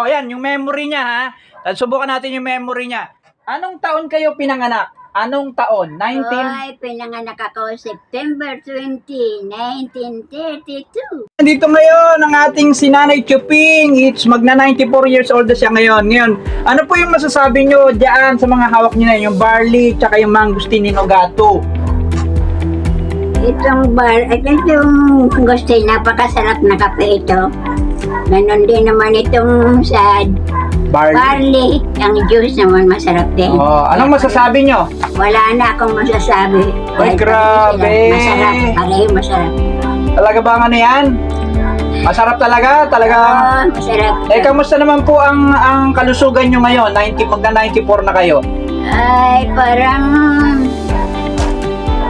tao, yan, yung memory niya ha. At subukan natin yung memory niya. Anong taon kayo pinanganak? Anong taon? 19? Ay, pinanganak ako September 20, 1932. Nandito ngayon ang ating si Nanay Chuping. It's magna 94 years old na siya ngayon. Ngayon, ano po yung masasabi nyo diyan sa mga hawak niyo na yung barley tsaka yung mangustinino gato? Itong gusto, napakasarap na kape ito. Ganon din naman itong sa barley. Ang juice naman masarap din. Oh, anong masasabi nyo? Wala na akong masasabi. Ay, Dahil grabe. Masarap, pareho masarap. Talaga ba ano yan? Masarap talaga? Talaga? Masarap. Kamusta naman po ang kalusugan nyo ngayon? Magna 94 na kayo. Ay, parang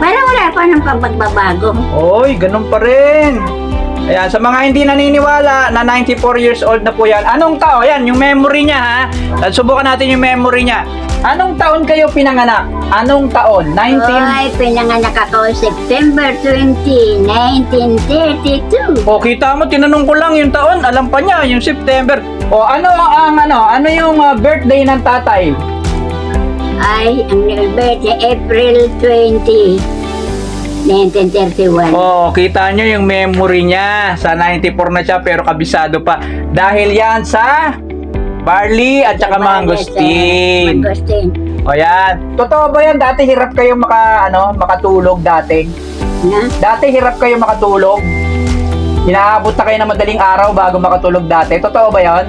wala pa ng pagbabago. Oy, ganun pa rin. Ayan, sa mga hindi naniniwala na 94 years old na po yan, anong taon? Yan, yung memory niya ha. At subukan natin yung memory niya. Anong taon kayo pinanganak? Anong taon? 19? Ay, pinanganak ako September 20, 1932. O, kita mo, tinanong ko lang yung taon. Alam pa niya, yung September. O, ano yung birthday ng tatay? Ay, ang birthday, April 20, 1931. Oo, kita nyo yung memory niya. Sa 94 na siya pero kabisado pa. Dahil yan sa barley at saka mangustin. Mangustin. O yan. Totoo ba yan? Dati hirap kayo makatulog dati? Na? Dati hirap kayo makatulog? Inaabot na kayo ng madaling araw bago makatulog dati? Totoo ba yan?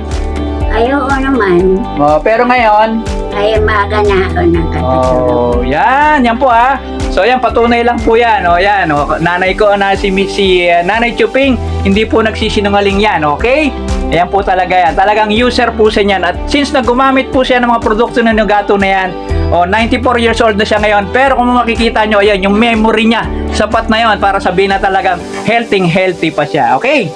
Ay, oo naman. O, pero ngayon? Ay, maaga na ako ng katulog. Oh, yan po ha. So yan, patunay lang po yan. O yan, nanay ko na si Nanay Chuping, hindi po nagsisinungaling yan, okay? Ayan po talaga yan. Talagang user po siya yan. At since nagumamit po siya ng mga produkto ng gato na yan, 94 years old na siya ngayon. Pero kung makikita nyo, ayan, yung memory niya, sapat na yon para sabihin na talagang healthy pa siya. Okay?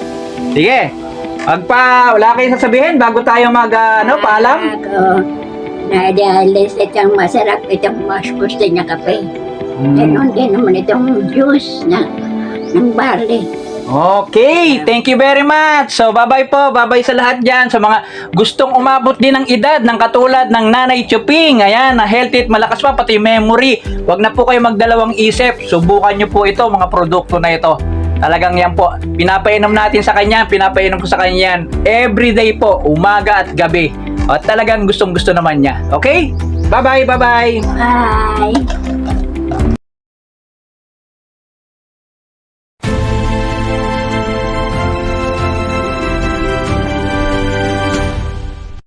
Sige. Wala kayong sasabihin bago tayo paalam? Ako, na-dialis itong masarap itong mas gusto niya kape. Ganon din naman itong juice ng barley. Okay, thank you very much. So, bye-bye po. Bye-bye sa lahat dyan. Sa mga gustong umabot din ng edad ng katulad ng Nanay Chuping. Ayan, na healthy at malakas pa, pati memory. Huwag na po kayo magdalawang isip. Subukan nyo po ito, mga produkto na ito. Talagang yan po. Pinapainom natin sa kanya. Pinapainom ko sa kanya yan. Everyday po, umaga at gabi. At talagang gustong-gusto naman niya. Okay? Bye-bye, bye-bye. Bye!